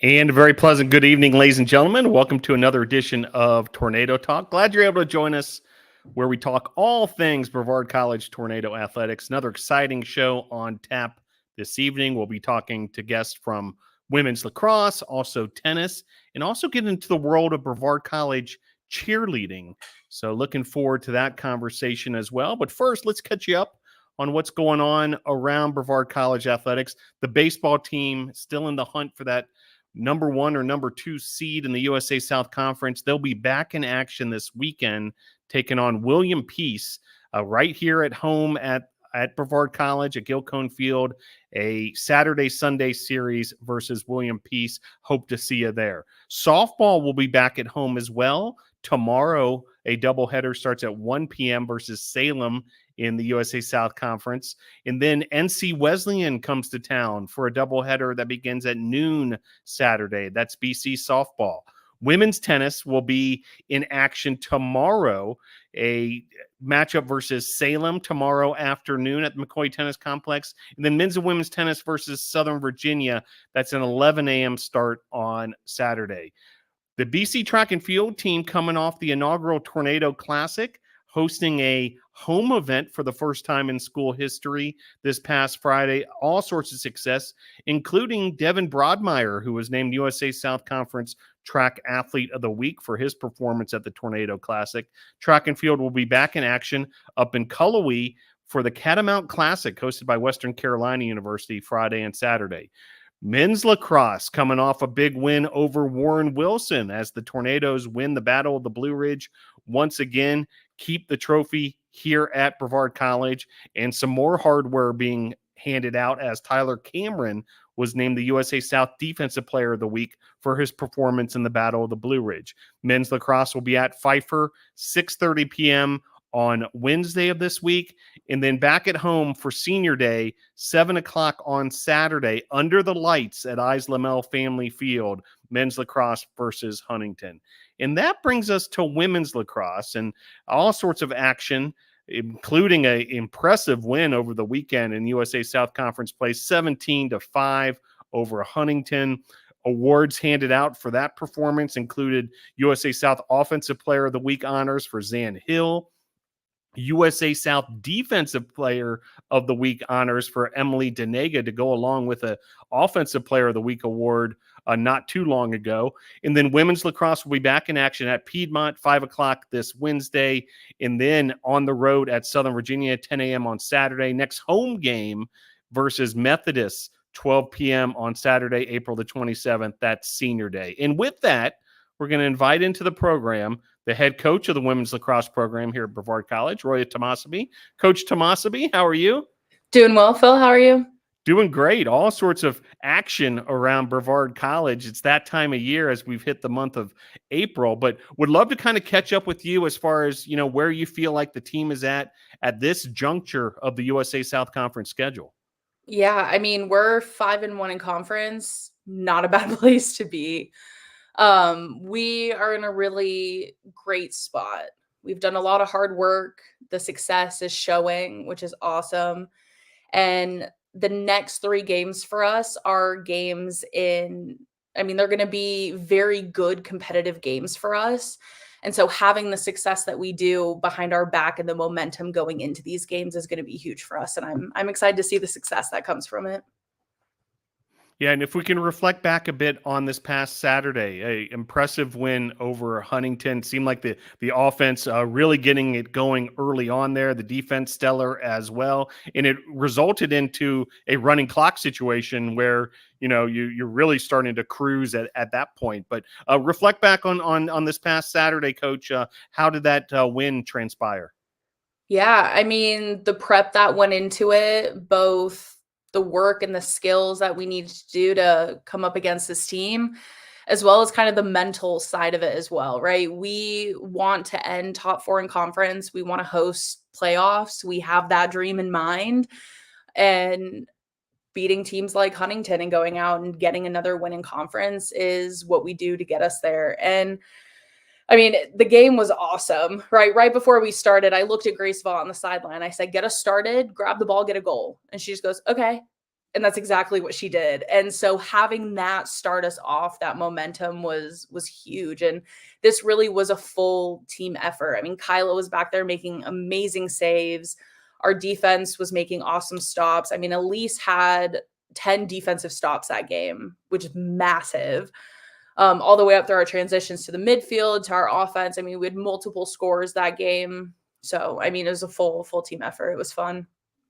And a very pleasant good evening, ladies and gentlemen. Welcome to another edition of Tornado Talk. Glad you're able to join us where we talk all things Brevard College Tornado Athletics. Another exciting show on tap this evening. We'll be talking to guests from women's lacrosse, also tennis, and also get into the world of Brevard College cheerleading. So looking forward to that conversation as well. But first, let's catch you up on what's going on around Brevard College athletics. The baseball team still in the hunt for that number 1 or number 2 seed in the USA South Conference. They'll be back in action this weekend, taking on William Peace right here at home at Brevard College at Gilcone Field, a Saturday-Sunday series versus William Peace. Hope to see you there. Softball will be back at home as well. Tomorrow, a doubleheader starts at 1 p.m. versus Salem in the USA South Conference. And then NC Wesleyan comes to town for a doubleheader that begins at noon Saturday. That's BC softball. Women's tennis will be in action tomorrow, a matchup versus Salem tomorrow afternoon at the McCoy Tennis Complex. And then men's and women's tennis versus Southern Virginia. That's an 11 a.m. start on Saturday. The BC track and field team coming off the inaugural Tornado Classic, hosting a home event for the first time in school history this past Friday. All sorts of success, including Devin Broadmeyer, who was named USA South Conference Track Athlete of the Week for his performance at the Tornado Classic. Track and field will be back in action up in Cullowhee for the Catamount Classic, hosted by Western Carolina University Friday and Saturday. Men's lacrosse coming off a big win over Warren Wilson as the Tornadoes win the Battle of the Blue Ridge once again, keep the trophy here at Brevard College, and some more hardware being handed out as Tyler Cameron was named the USA South Defensive Player of the Week for his performance in the Battle of the Blue Ridge. Men's lacrosse will be at Pfeiffer, 6:30 p.m. on Wednesday of this week, and then back at home for Senior Day, 7 o'clock on Saturday, under the lights at Islamel Family Field, men's lacrosse versus Huntington. And that brings us to women's lacrosse and all sorts of action, including an impressive win over the weekend in USA South Conference play, 17-5 over Huntington. Awards handed out for that performance included USA South Offensive Player of the Week honors for Zan Hill, USA South Defensive Player of the Week honors for Emily Denega to go along with a Offensive Player of the Week award not too long ago. And then women's lacrosse will be back in action at Piedmont, 5 o'clock this Wednesday, and then on the road at Southern Virginia, 10 a.m. on Saturday. Next home game versus Methodist, 12 p.m. on Saturday, April the 27th. That's Senior Day. And with that, we're going to invite into the program the head coach of the women's lacrosse program here at Brevard College, Roya Tahmassebi. Coach Tahmassebi, how are you? Doing well, Phil. How are you? Doing great. All sorts of action around Brevard College. It's that time of year as we've hit the month of April, but would love to kind of catch up with you as far as, where you feel like the team is at this juncture of the USA South Conference schedule. Yeah, I mean, we're 5-1 in conference. Not a bad place to be. We are in a really great spot. We've done a lot of hard work. The success is showing, which is awesome. And the next 3 games for us are games they're going to be very good competitive games for us. And so having the success that we do behind our back and the momentum going into these games is going to be huge for us. And I'm excited to see the success that comes from it. Yeah, and if we can reflect back a bit on this past Saturday, a impressive win over Huntington. Seemed like the offense really getting it going early on there. The defense stellar as well, and it resulted into a running clock situation where you're really starting to cruise at that point. But reflect back on this past Saturday, Coach. How did that win transpire? Yeah, I mean, the prep that went into it, both the work and the skills that we needed to do to come up against this team, as well as kind of the mental side of it as well, right? We want to end top 4 in conference. We want to host playoffs. We have that dream in mind. And beating teams like Huntington and going out and getting another win in conference is what we do to get us there. And I mean, the game was awesome, right? Right before we started, I looked at Grace Vaught on the sideline. I said, get us started, grab the ball, get a goal. And she just goes, okay. And that's exactly what she did. And so having that start us off, that momentum was huge. And this really was a full team effort. I mean, Kyla was back there making amazing saves. Our defense was making awesome stops. I mean, Elise had 10 defensive stops that game, which is massive. All the way up through our transitions to the midfield, to our offense. I mean, we had multiple scores that game. So, I mean, it was a full team effort. It was fun.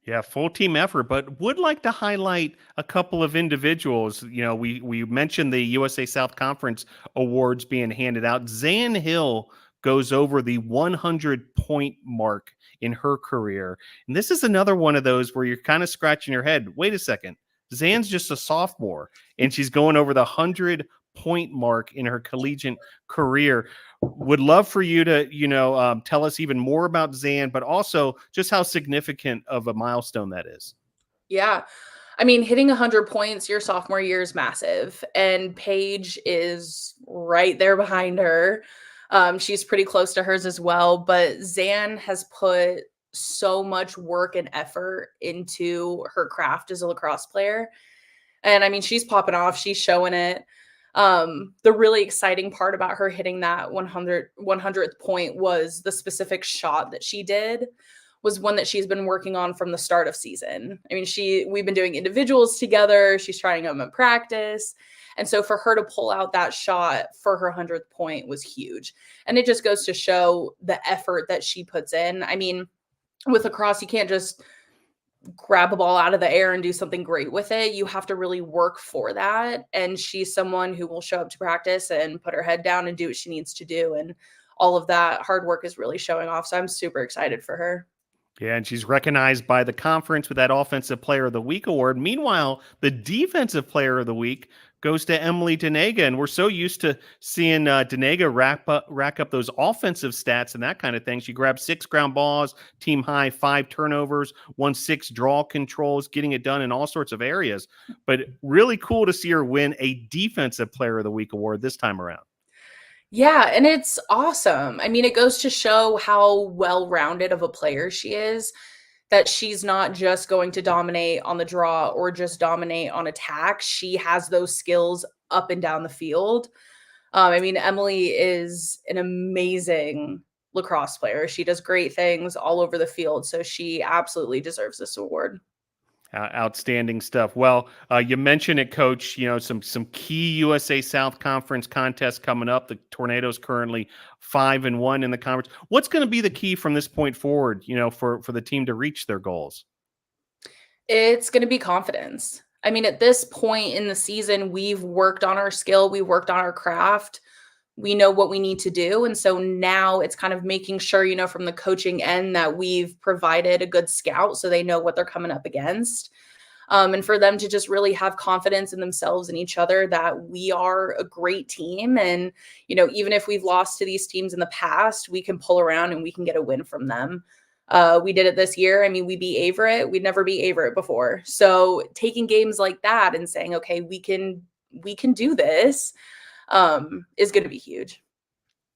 Yeah, full team effort, but would like to highlight a couple of individuals. We mentioned the USA South Conference awards being handed out. Zan Hill goes over the 100-point mark in her career. And this is another one of those where you're kind of scratching your head. Wait a second. Zan's just a sophomore, and she's going over the 100-point mark in her collegiate career. Would love for you to, tell us even more about Zan, but also just how significant of a milestone that is. Yeah. I mean, hitting 100 points your sophomore year is massive, and Paige is right there behind her. She's pretty close to hers as well, but Zan has put so much work and effort into her craft as a lacrosse player. And I mean, she's popping off, she's showing it. The really exciting part about her hitting that 100th point was the specific shot that she did was one that she's been working on from the start of season. I mean, we've been doing individuals together. She's trying them in practice. And so for her to pull out that shot for her 100th point was huge. And it just goes to show the effort that she puts in. I mean, with lacrosse, you can't just grab a ball out of the air and do something great with it. You have to really work for that. And she's someone who will show up to practice and put her head down and do what she needs to do. And all of that hard work is really showing off. So I'm super excited for her. Yeah, and she's recognized by the conference with that Offensive Player of the Week award. Meanwhile, the Defensive Player of the Week goes to Emily Denega, and we're so used to seeing Denega rack up those offensive stats and that kind of thing. She grabbed 6 ground balls, team high 5 turnovers, won 6 draw controls, getting it done in all sorts of areas. But really cool to see her win a Defensive Player of the Week award this time around. Yeah, and it's awesome. I mean, it goes to show how well-rounded of a player she is, that she's not just going to dominate on the draw or just dominate on attack. She has those skills up and down the field. I mean, Emily is an amazing lacrosse player. She does great things all over the field, so she absolutely deserves this award. Outstanding stuff. Well, you mentioned it, Coach. Some key USA South Conference contests coming up. The Tornadoes currently 5-1 in the conference. What's going to be the key from this point forward? For the team to reach their goals. It's going to be confidence. I mean, at this point in the season, we've worked on our skill, we worked on our craft. We know what we need to do. And so now it's kind of making sure, from the coaching end that we've provided a good scout so they know what they're coming up against. And for them to just really have confidence in themselves and each other that we are a great team. And, even if we've lost to these teams in the past, we can pull around and we can get a win from them. We did it this year. I mean, we beat Averett. We'd never beat Averett before. So taking games like that and saying, okay, we can do this. Is going to be huge.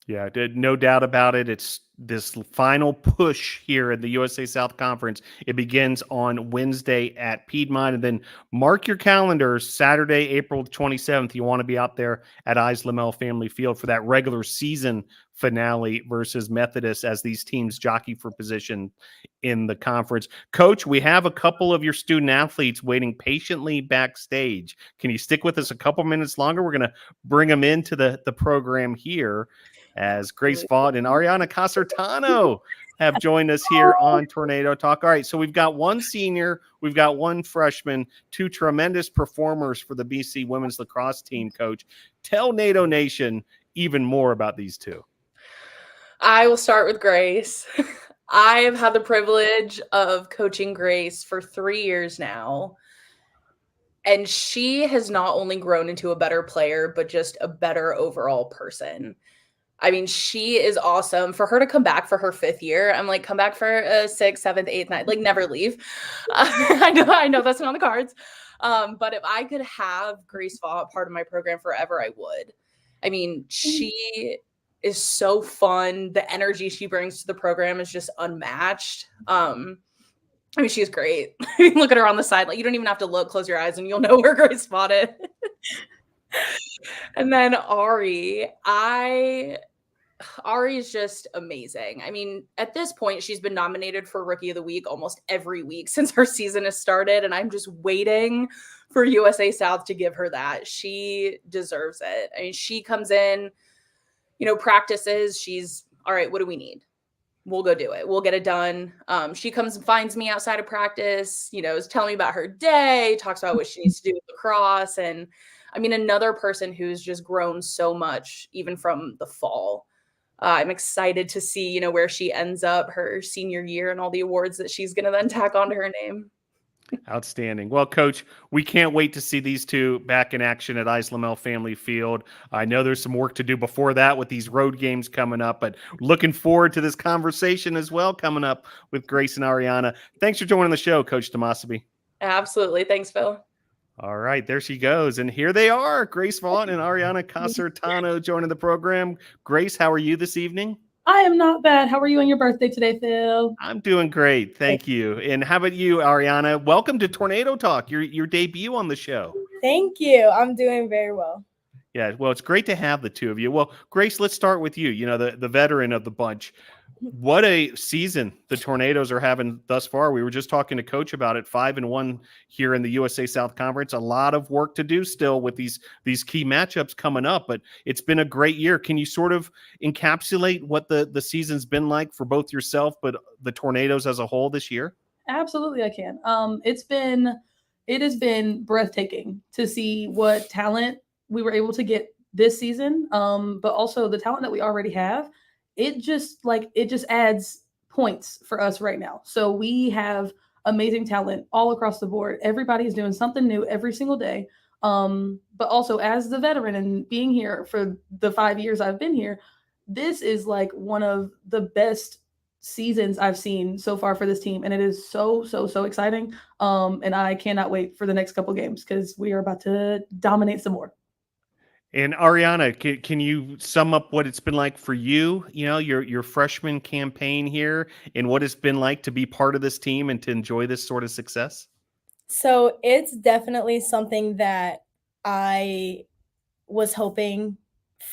Yeah, no doubt about it. It's this final push here in the USA South Conference. It begins on Wednesday at Piedmont, and then mark your calendars. Saturday, April 27th. You want to be out there at Lamel Family Field for that regular season finale versus Methodist as these teams jockey for position in the conference. Coach, we have a couple of your student athletes waiting patiently backstage. Can you stick with us a couple minutes longer? We're going to bring them into the program here as Grace Vaught and Arianna Casertano have joined us here on Tornado Talk. All right, so we've got one senior, we've got one freshman, 2 tremendous performers for the BC women's lacrosse team, Coach. Tell NATO Nation even more about these 2. I will start with Grace. I have had the privilege of coaching Grace for 3 years now. And she has not only grown into a better player, but just a better overall person. I mean, she is awesome. For her to come back for her 5th year, I'm like, come back for a 6th, 7th, 8th, 9th, like never leave. I know that's not on the cards. But if I could have Grace Vaught part of my program forever, I would. I mean, she is so fun. The energy she brings to the program is just unmatched. I mean, she's great. Look at her on the side. Like, you don't even have to look. Close your eyes and you'll know where Grace spotted. And then Ari is just amazing. I mean, at this point, she's been nominated for Rookie of the Week almost every week since her season has started. And I'm just waiting for USA South to give her that. She deserves it. I mean, she comes in, practices. She's all right. What do we need? We'll go do it. We'll get it done. She comes and finds me outside of practice, is telling me about her day, talks about what she needs to do with lacrosse. And I mean, another person who's just grown so much, even from the fall. I'm excited to see, where she ends up her senior year and all the awards that she's going to then tack onto her name. Outstanding. Well, Coach, we can't wait to see these two back in action at Isla Family Field. I know there's some work to do before that with these road games coming up, but looking forward to this conversation as well coming up with Grace and Arianna. Thanks for joining the show, Coach Tahmassebi. Absolutely. Thanks, Phil. All right, there she goes. And here they are, Grace Vaught and Arianna Casertano joining the program. Grace, how are you this evening? I am not bad. How are you on your birthday today, Phil? I'm doing great. Thank you. And how about you, Arianna? Welcome to Tornado Talk, your debut on the show. Thank you. I'm doing very well. Yeah, well, it's great to have the two of you. Well, Grace, let's start with you, the veteran of the bunch. What a season the Tornadoes are having thus far. We were just talking to Coach about it, 5-1 here in the USA South Conference. A lot of work to do still with these key matchups coming up, but it's been a great year. Can you sort of encapsulate what the season's been like for both yourself, but the Tornadoes as a whole this year? Absolutely, I can. It has been breathtaking to see what talent we were able to get this season, but also the talent that we already have. It just adds points for us right now. So we have amazing talent all across the board. Everybody is doing something new every single day. But also as the veteran and being here for the 5 years I've been here, this is like one of the best seasons I've seen so far for this team. And it is so, so, so exciting. And I cannot wait for the next couple games because we are about to dominate some more. And Arianna, can you sum up what it's been like for you, your freshman campaign here and what it's been like to be part of this team and to enjoy this sort of success? So it's definitely something that I was hoping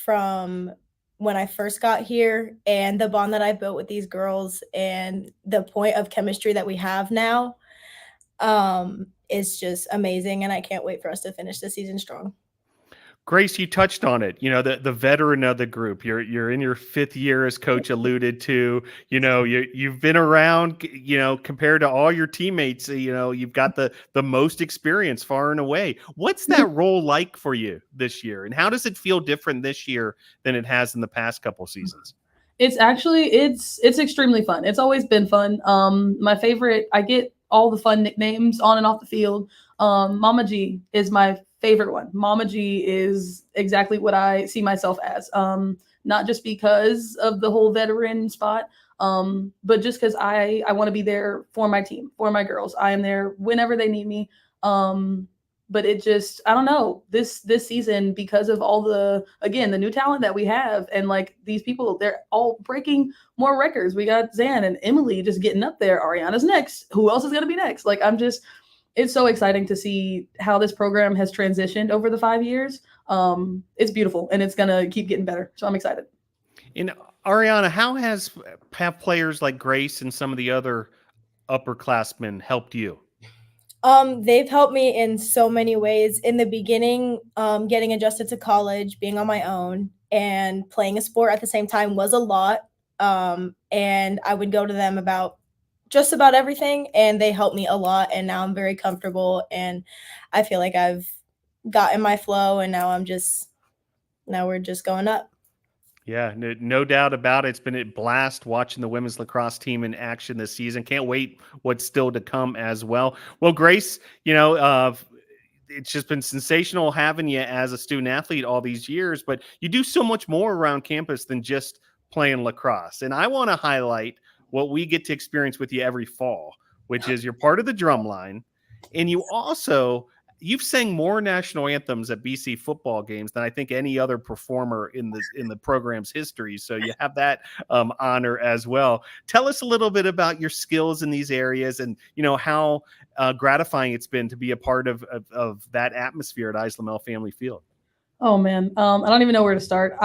from when I first got here, and the bond that I built with these girls and the point of chemistry that we have now is just amazing. And I can't wait for us to finish the season strong. Grace, you touched on it. The veteran of the group. You're in your 5th year, as Coach alluded to. You've been around. Compared to all your teammates, you've got the most experience far and away. What's that role like for you this year, and how does it feel different this year than it has in the past couple seasons? It's actually it's extremely fun. It's always been fun. My favorite. I get all the fun nicknames on and off the field. Mama G is my favorite one. Mama G is exactly what I see myself as. Not just because of the whole veteran spot, but just because I want to be there for my team, for my girls. I am there whenever they need me. But it just, I don't know, this season, because of all the new talent that we have, and like these people, they're all breaking more records. We got Zan and Emily just getting up there. Ariana's next. Who else is going to be next? Like, it's so exciting to see how this program has transitioned over the 5 years. It's beautiful, and it's going to keep getting better. So I'm excited. And Arianna, how have players like Grace and some of the other upperclassmen helped you? They've helped me in so many ways. In the beginning, getting adjusted to college, being on my own, and playing a sport at the same time was a lot. And I would go to them about just about everything, and they helped me a lot. And now I'm very comfortable, and I feel like I've gotten my flow, and now we're just going up. Yeah, no doubt about it. It's been a blast watching the women's lacrosse team in action this season. Can't wait what's still to come as well. Well, Grace, it's just been sensational having you as a student athlete all these years, but you do so much more around campus than just playing lacrosse. And I want to highlight what we get to experience with you every fall, which is you're part of the drum line, and you also You've sang more national anthems at BC football games than I think any other performer in the program's history. So you have that honor as well. Tell us a little bit about your skills in these areas, and how gratifying it's been to be a part of that atmosphere at Islamel Family Field. Oh man, I don't even know where to start.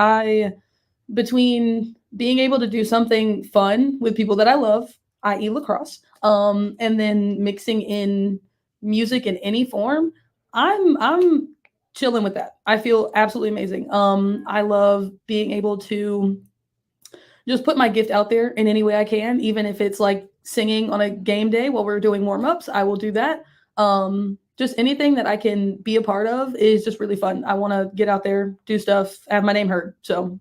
Between being able to do something fun with people that I love, i.e. lacrosse, and then mixing in music in any form, I'm chilling with that. I feel absolutely amazing. I love being able to just put my gift out there in any way I can, even if it's like singing on a game day while we're doing warm-ups, I will do that. Just anything that I can be a part of is just really fun. I want to get out there, do stuff, have my name heard. So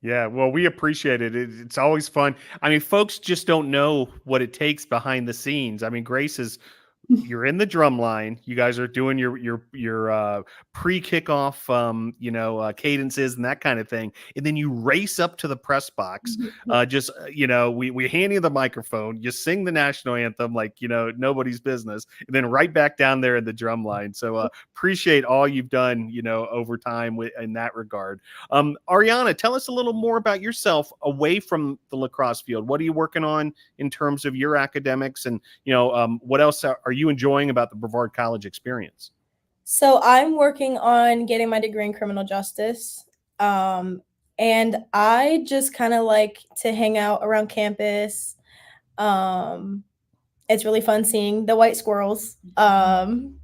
yeah, well, we appreciate it. It's always fun. I mean, folks just don't know what it takes behind the scenes. I mean, Grace is you're in the drum line. You guys are doing your pre-kickoff, cadences and that kind of thing, and then you race up to the press box. We hand you the microphone. You sing the national anthem like nobody's business, and then right back down there in the drum line. So appreciate all you've done, over time in that regard. Arianna, tell us a little more about yourself away from the lacrosse field. What are you working on in terms of your academics, and what else are you enjoying about the Brevard College experience? So I'm working on getting my degree in criminal justice. And I just kind of like to hang out around campus. It's really fun seeing the white squirrels. And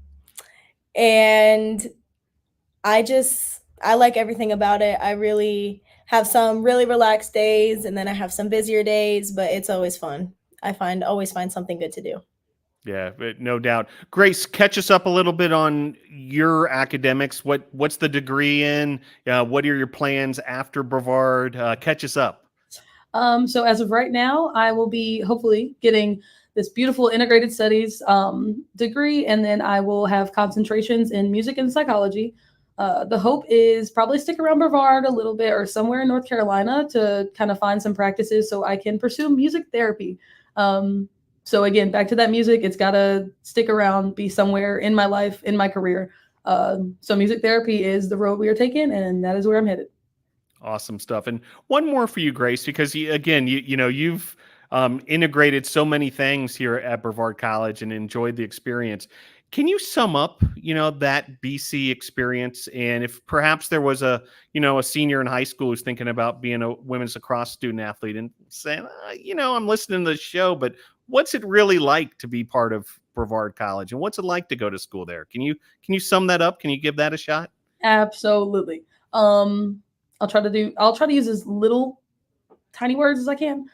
I like everything about it. I really have some really relaxed days, and then I have some busier days, but it's always fun. I always find something good to do. Yeah, no doubt. Grace, catch us up a little bit on your academics. What's the degree in? What are your plans after Brevard? Catch us up. So as of right now, I will be hopefully getting this beautiful integrated studies degree, and then I will have concentrations in music and psychology. The hope is probably stick around Brevard a little bit or somewhere in North Carolina to kind of find some practices so I can pursue music therapy. So again, back to that music, it's got to stick around, be somewhere in my life, in my career. So music therapy is the road we are taking, and that is where I'm headed. Awesome stuff. And one more for you, Grace, because you've integrated so many things here at Brevard College and enjoyed the experience. Can you sum up, that BC experience? And if perhaps there was a senior in high school who's thinking about being a women's lacrosse student athlete and saying, I'm listening to the show, but what's it really like to be part of Brevard College, and what's it like to go to school there? Can you sum that up? Can you give that a shot? Absolutely. I'll try to use as little tiny words as I can.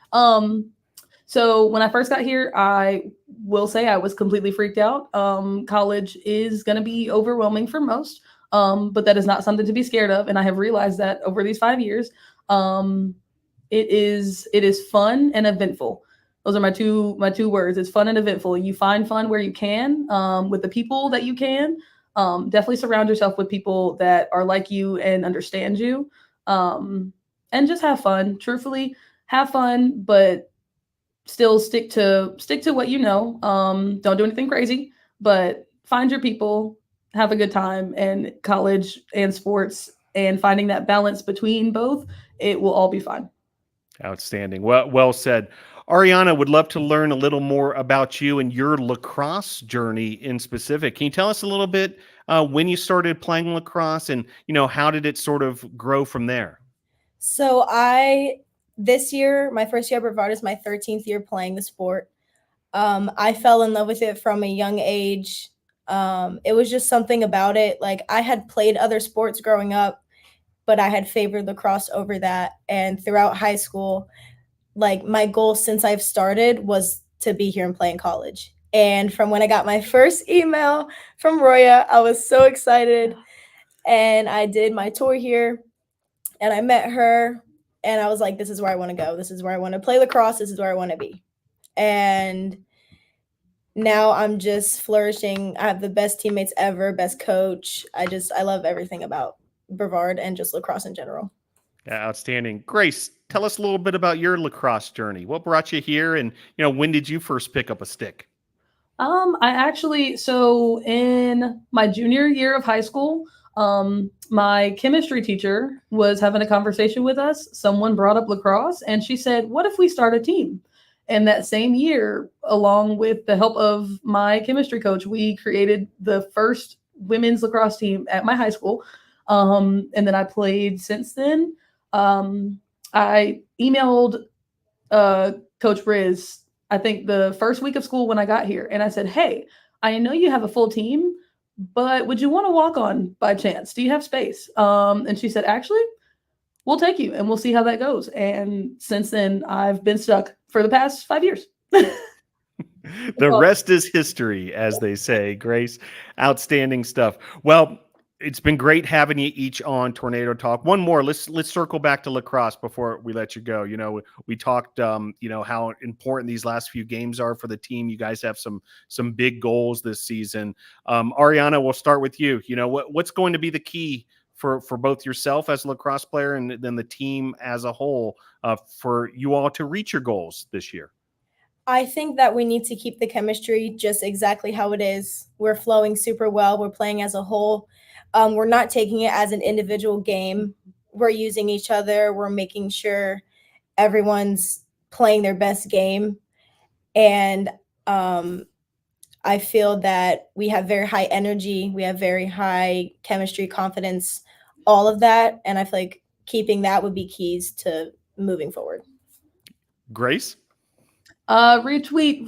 So when I first got here, I will say I was completely freaked out. College is going to be overwhelming for most, but that is not something to be scared of. And I have realized that over these 5 years, it is fun and eventful. Those are my two words. It's fun and eventful. You find fun where you can, with the people that you can. Definitely surround yourself with people that are like you and understand you. And just have fun. Truthfully, have fun, but still stick to what you know. Don't do anything crazy, but find your people, have a good time, and college and sports, and finding that balance between both, it will all be fine. Outstanding. Well said. Arianna, would love to learn a little more about you and your lacrosse journey in specific. Can you tell us a little bit when you started playing lacrosse, and how did it sort of grow from there? So this year, my first year at Brevard is my 13th year playing the sport. I fell in love with it from a young age. It was just something about it. Like, I had played other sports growing up, but I had favored lacrosse over that. And throughout high school, like, my goal since I've started was to be here and play in college. And from when I got my first email from Roya, I was so excited. And I did my tour here, and I met her, and I was like, this is where I want to go. This is where I want to play lacrosse. This is where I want to be. And now I'm just flourishing. I have the best teammates ever, best coach. I love everything about Brevard and just lacrosse in general. Yeah, outstanding. Grace, tell us a little bit about your lacrosse journey. What brought you here, and when did you first pick up a stick? So in my junior year of high school, my chemistry teacher was having a conversation with us. Someone brought up lacrosse and she said, "What if we start a team?" And that same year, along with the help of my chemistry coach, we created the first women's lacrosse team at my high school. And then I played since then. I emailed Coach Riz, I think the first week of school when I got here, and I said, "Hey, I know you have a full team, but would you want to walk on by chance? Do you have space?" And she said, "Actually, we'll take you and we'll see how that goes." And since then, I've been stuck for the past 5 years. The rest is history, as they say. Grace, outstanding stuff. Well, it's been great having you each on Tornado Talk. One more. Let's circle back to lacrosse before we let you go. You know, we talked, how important these last few games are for the team. You guys have some big goals this season. Arianna, we'll start with you. You know, what's going to be the key for both yourself as a lacrosse player and then the team as a whole for you all to reach your goals this year? I think that we need to keep the chemistry just exactly how it is. We're flowing super well. We're playing as a whole. We're not taking it as an individual game. We're using each other. We're making sure everyone's playing their best game. And I feel that we have very high energy. We have very high chemistry, confidence, all of that. And I feel like keeping that would be keys to moving forward. Grace? Retweet.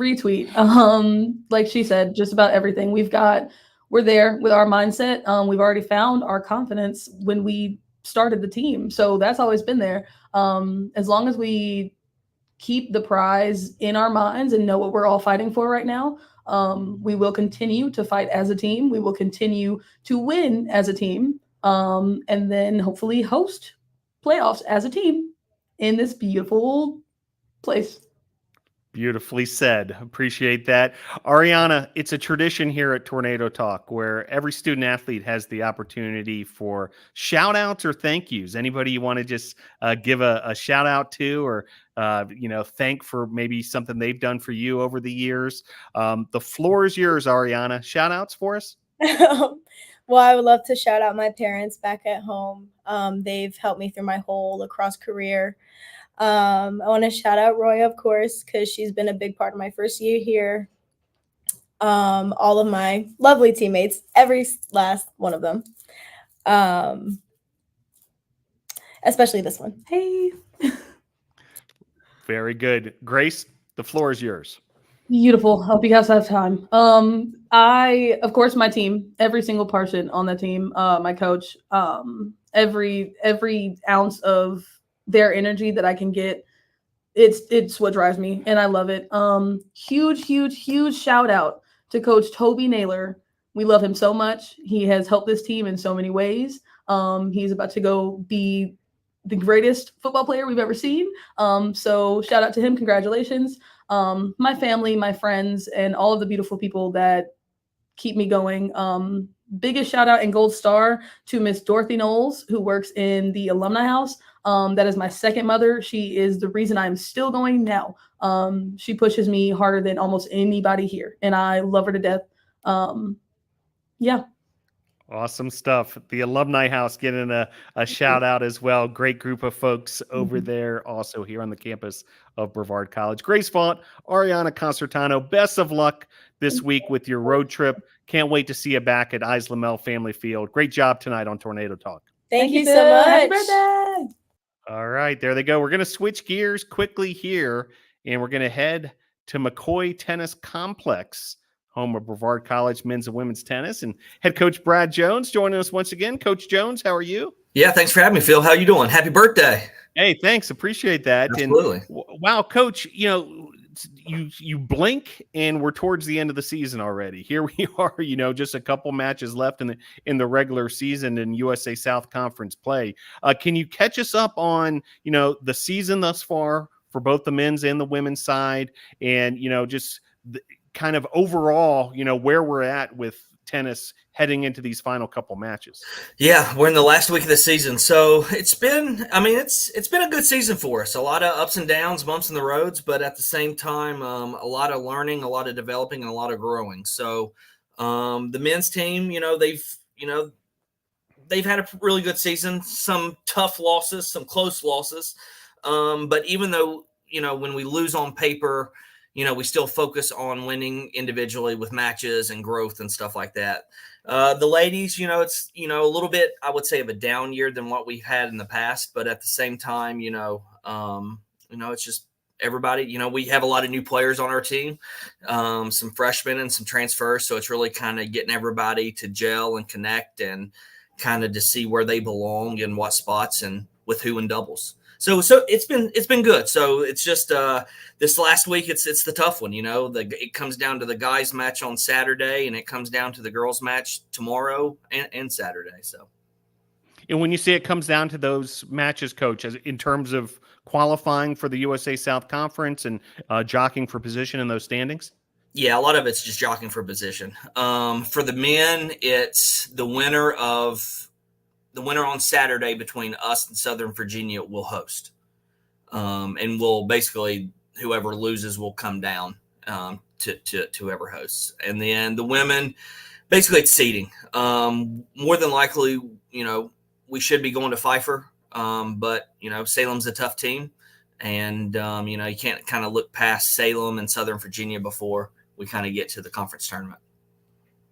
Like she said, just about everything. We're there with our mindset. We've already found our confidence when we started the team. So that's always been there. As long as we keep the prize in our minds and know what we're all fighting for right now, we will continue to fight as a team. We will continue to win as a team. And then hopefully host playoffs as a team in this beautiful place. Beautifully said. Appreciate that. Arianna, it's a tradition here at Tornado Talk where every student athlete has the opportunity for shout outs or thank yous. Anybody you want to just give a shout out to or, thank for maybe something they've done for you over the years. The floor is yours, Arianna. Shout outs for us. Well, I would love to shout out my parents back at home. They've helped me through my whole lacrosse career. I want to shout out Roya, of course, because she's been a big part of my first year here. All of my lovely teammates, every last one of them. Especially this one. Hey. Very good. Grace, the floor is yours. Beautiful. Hope you guys have time. Of course, my team, every single person on the team, my coach, every ounce of their energy that I can get, it's what drives me, and I love it. Huge shout out to Coach Toby Naylor. We love him so much. He has helped this team in so many ways. He's about to go be the greatest football player we've ever seen. So shout out to him. Congratulations. My family, my friends, and all of the beautiful people that keep me going. Biggest shout out and gold star to Miss Dorothy Knowles, who works in the alumni house. That is my second mother. She is the reason I'm still going now. She pushes me harder than almost anybody here, and I love her to death. Yeah. Awesome stuff. The alumni house getting a shout out as well. Great group of folks over there also here on the campus of Brevard College. Grace Vaught, Arianna Casertano, best of luck this week with your road trip. Can't wait to see you back at Islamel Family Field. Great job tonight on Tornado Talk. Thank you so much. Happy birthday. All right, there they go. We're going to switch gears quickly here, and we're going to head to McCoy Tennis Complex, home of Brevard College men's and women's tennis, and head coach Brad Jones joining us once again. Coach Jones, how are you? Yeah, thanks for having me, Phil. How you doing? Happy birthday. Hey, thanks. Appreciate that. Absolutely. And wow, Coach, you blink and we're towards the end of the season already. Here we are, just a couple matches left in the regular season in USA South Conference play. Can you catch us up on, the season thus far for both the men's and the women's side, and, just kind of overall, where we're at with tennis heading into these final couple matches? Yeah, we're in the last week of the season, so it's been a good season for us. A lot of ups and downs, bumps in the roads, but at the same time, a lot of learning, a lot of developing, and a lot of growing. So the men's team, they've had a really good season. Some tough losses, some close losses, but even though when we lose on paper, we still focus on winning individually with matches and growth and stuff like that. The ladies, it's, a little bit, I would say, of a down year than what we've had in the past. But at the same time, it's just everybody, we have a lot of new players on our team, some freshmen and some transfers. So it's really kind of getting everybody to gel and connect and kind of to see where they belong and what spots and with who in doubles. So it's been good. So it's just this last week it's the tough one. It comes down to the guys match on Saturday, and it comes down to the girls match tomorrow and Saturday. So, and when you say it comes down to those matches, Coach, as in terms of qualifying for the USA South Conference and jockeying for position in those standings. Yeah, a lot of it's just jockeying for position. For the men, it's the winner on Saturday between us and Southern Virginia will host. And we'll basically, whoever loses will come down to whoever hosts. And then the women, basically it's seeding. More than likely, we should be going to Pfeiffer. But, Salem's a tough team. And, you can't kind of look past Salem and Southern Virginia before we kind of get to the conference tournament.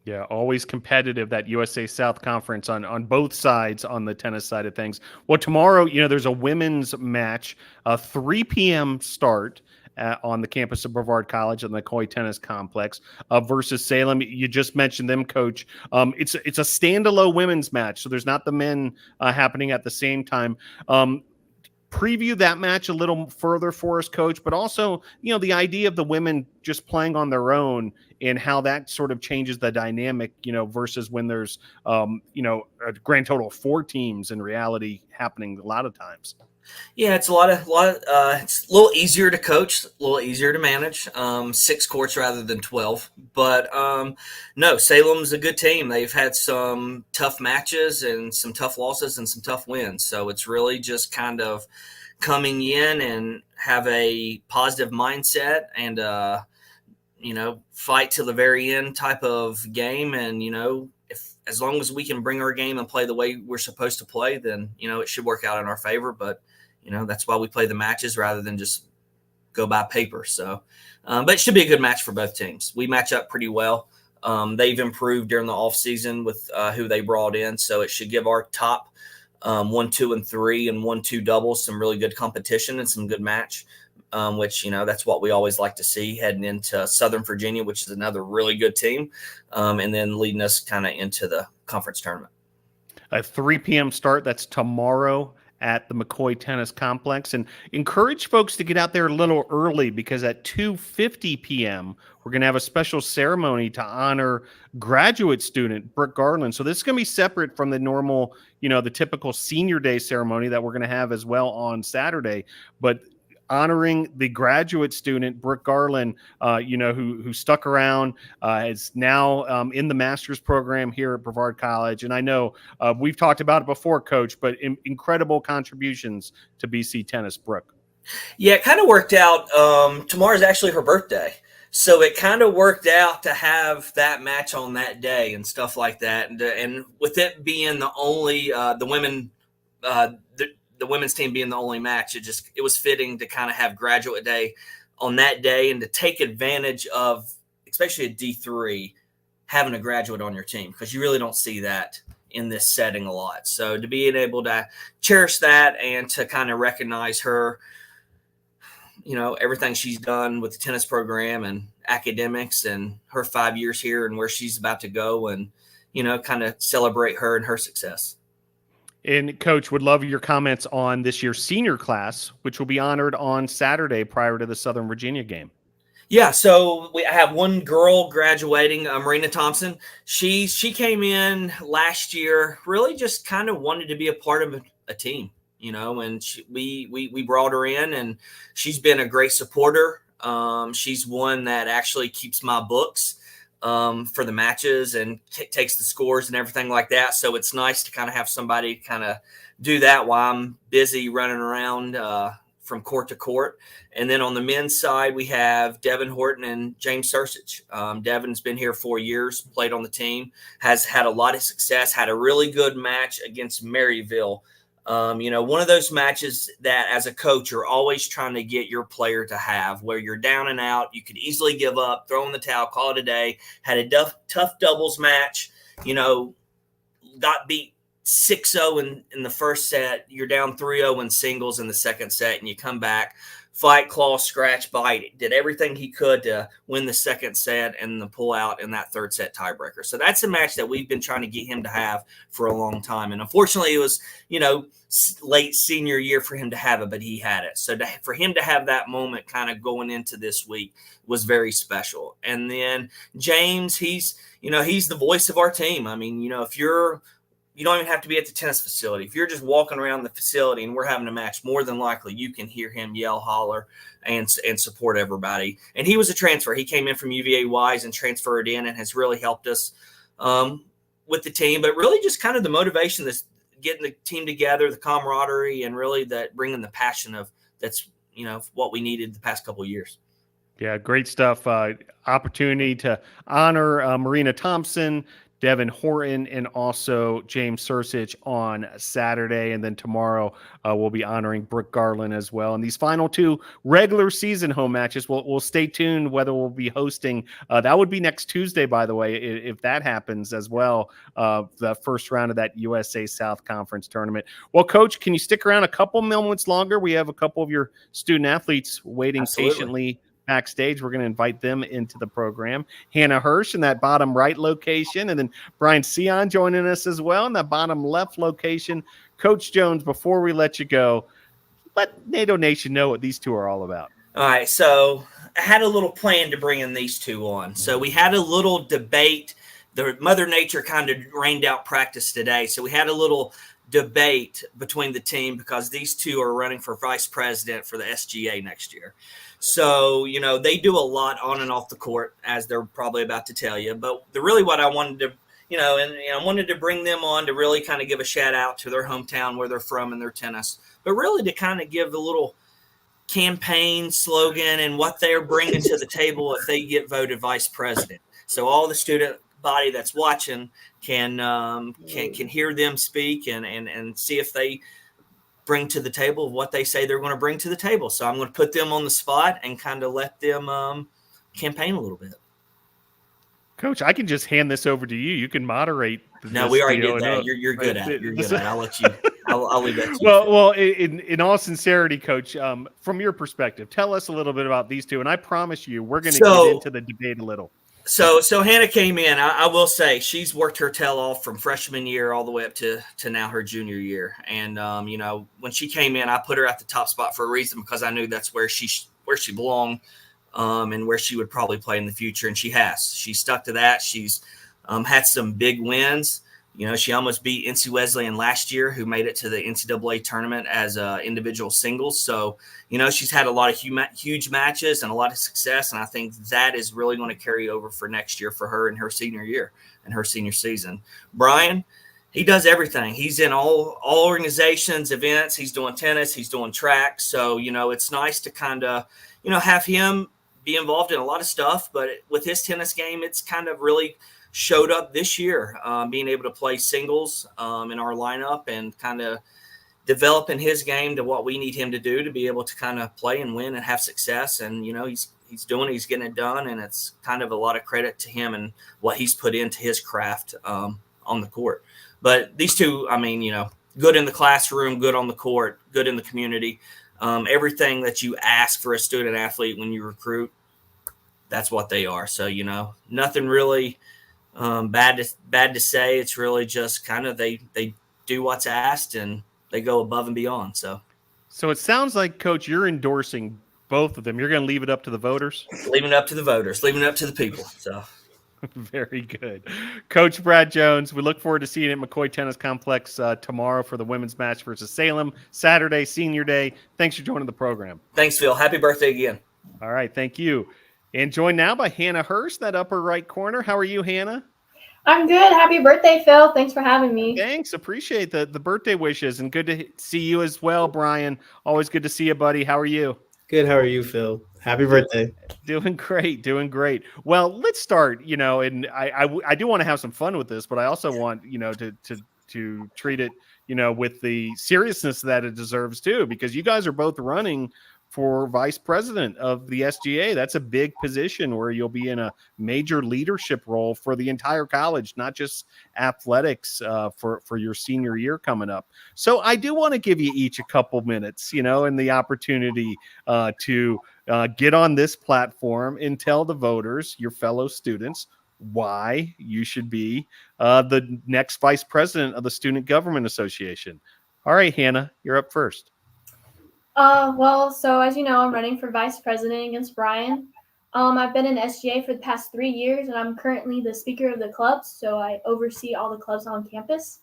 Yeah, always competitive, that USA South Conference on both sides on the tennis side of things. Well, tomorrow, there's a women's match, a 3 p.m. start on the campus of Brevard College in the McCoy Tennis Complex versus Salem. You just mentioned them, Coach. It's a standalone women's match, so there's not the men happening at the same time. Preview that match a little further for us, Coach, but also, the idea of the women just playing on their own and how that sort of changes the dynamic, versus when there's, a grand total of 4 teams in reality happening a lot of times. Yeah, it's it's a little easier to coach, a little easier to manage, 6 courts rather than 12. But no, Salem's a good team. They've had some tough matches and some tough losses and some tough wins. So it's really just kind of coming in and have a positive mindset and, fight till the very end type of game. And, as long as we can bring our game and play the way we're supposed to play, then, it should work out in our favor. But, that's why we play the matches rather than just go by paper. So, but it should be a good match for both teams. We match up pretty well. They've improved during the off season with who they brought in. So it should give our top 1, 2, and 3 and 1, 2 doubles some really good competition and some good match, which, that's what we always like to see heading into Southern Virginia, which is another really good team, and then leading us kind of into the conference tournament. A 3 p.m. start. That's tomorrow at the McCoy Tennis Complex, and encourage folks to get out there a little early because at 2:50 p.m. we're going to have a special ceremony to honor graduate student Brooke Garland. So this is going to be separate from the normal, the typical senior day ceremony that we're going to have as well on Saturday, but honoring the graduate student, Brooke Garland, who stuck around, is now in the master's program here at Brevard College. And I know we've talked about it before, Coach, but incredible contributions to BC tennis, Brooke. Yeah, it kind of worked out. Tomorrow's actually her birthday. So it kind of worked out to have that match on that day and stuff like that. And with it being the only, the women's team being the only match, it was fitting to kind of have graduate day on that day and to take advantage of, especially a D3, having a graduate on your team, because you really don't see that in this setting a lot. So to be able to cherish that and to kind of recognize her, everything she's done with the tennis program and academics and her 5 years here and where she's about to go, and, kind of celebrate her and her success. And Coach, would love your comments on this year's senior class, which will be honored on Saturday prior to the Southern Virginia game. Yeah, so I have one girl graduating, Marina Thompson. She came in last year, really just kind of wanted to be a part of a team, and we brought her in, and she's been a great supporter. She's one that actually keeps my books. for the matches and takes the scores and everything like that. So it's nice to kind of have somebody kind of do that while I'm busy running around from court to court. And then on the men's side, we have Devin Horton and James Sursich. Devin's been here 4 years, played on the team, has had a lot of success, had a really good match against Maryville. One of those matches that as a coach, you're always trying to get your player to have, where you're down and out, you could easily give up, throw in the towel, call it a day. Had a tough doubles match, got beat 6-0 in the first set. You're down 3-0 in singles in the second set, and you come back, fight, claw, scratch, bite. Did everything he could to win the second set and the pull out in that third set tiebreaker. So that's a match that we've been trying to get him to have for a long time. And unfortunately, it was, late senior year for him to have it, but he had it. So for him to have that moment kind of going into this week was very special. And then James, he's the voice of our team. I mean, if you don't even have to be at the tennis facility. If you're just walking around the facility and we're having a match, more than likely you can hear him yell, holler, and support everybody. And he was a transfer. He came in from UVA Wise and transferred in and has really helped us with the team. But really just kind of the motivation that's getting the team together, the camaraderie, and really that bringing the passion that's what we needed the past couple of years. Yeah, great stuff. Opportunity to honor Marina Thompson, Devin Horton, and also James Sursich on Saturday. And then tomorrow we'll be honoring Brooke Garland as well. And these final 2 regular season home matches, we'll stay tuned whether we'll be hosting. That would be next Tuesday, by the way, if that happens as well, the first round of that USA South Conference tournament. Well, Coach, can you stick around a couple moments longer? We have a couple of your student athletes waiting patiently backstage. We're going to invite them into the program. Hannah Hersh in that bottom right location, and then Brian Seon joining us as well in that bottom left location. Coach Jones, before we let you go, let NATO Nation know what these 2 are all about. All right, so I had a little plan to bring in these 2 on. So we had a little debate. The Mother Nature kind of rained out practice today. So we had a little debate between the team because these 2 are running for vice president for the SGA next year. So, they do a lot on and off the court, as they're probably about to tell you. But what I wanted to, I wanted to bring them on to really kind of give a shout out to their hometown, where they're from, and their tennis. But really to kind of give a little campaign slogan and what they're bringing to the table if they get voted vice president. So all the student body that's watching can hear them speak and see if they bring to the table what they say they're going to bring to the table. So I'm going to put them on the spot and kind of let them campaign a little bit. Coach, I can just hand this over to you. You can moderate. No, we already did that. You're good at it. You're good at it. I'll let you. I'll leave that to you. Well, in all sincerity, Coach, from your perspective, tell us a little bit about these 2, and I promise you, we're going to get into the debate a little. So Hannah came in. I will say she's worked her tail off from freshman year all the way up to now her junior year. And when she came in, I put her at the top spot for a reason, because I knew that's where she belonged and where she would probably play in the future. And she has. She stuck to that. She's had some big wins. She almost beat NC Wesleyan last year, who made it to the NCAA tournament as individual singles. So, she's had a lot of huge matches and a lot of success. And I think that is really going to carry over for next year for her in her senior year and her senior season. Brian, he does everything. He's in all organizations, events. He's doing tennis. He's doing track. So, it's nice to kind of, have him be involved in a lot of stuff. But with his tennis game, it's kind of really showed up this year, being able to play singles in our lineup and kind of developing his game to what we need him to do to be able to kind of play and win and have success. And, he's getting it done. And it's kind of a lot of credit to him and what he's put into his craft on the court. But these 2, good in the classroom, good on the court, good in the community. Everything that you ask for a student athlete when you recruit, that's what they are. So, nothing really bad to say. It's really just kind of they do what's asked and they go above and beyond. So it sounds like, Coach, you're endorsing both of them. You're going to leave it up to the voters? Leaving it up to the voters, leaving it up to the people. So very good. Coach Brad Jones, we look forward to seeing you at McCoy Tennis Complex tomorrow for the women's match versus Salem, Saturday, senior day. Thanks for joining the program. Thanks, Phil. Happy birthday again. All right. Thank you. And joined now by Hannah Hersh, that upper right corner. How are you, Hannah? I'm good. Happy birthday, Phil. Thanks for having me. Thanks. Appreciate the birthday wishes, and good to see you as well, Brian. Always good to see you, buddy. How are you? Good. How are you, Phil? Happy birthday. Doing great. Doing great. Well, let's start, and I do want to have some fun with this, but I also want, to treat it, with the seriousness that it deserves too, because you guys are both running for vice president of the SGA. That's a big position where you'll be in a major leadership role for the entire college, not just athletics, for your senior year coming up. So I do want to give you each a couple minutes, and the opportunity to get on this platform and tell the voters, your fellow students, why you should be the next vice president of the Student Government Association. All right, Hannah, you're up first. So as you know, I'm running for vice president against Brian. I've been in SGA for the past 3 years, and I'm currently the speaker of the clubs. So I oversee all the clubs on campus,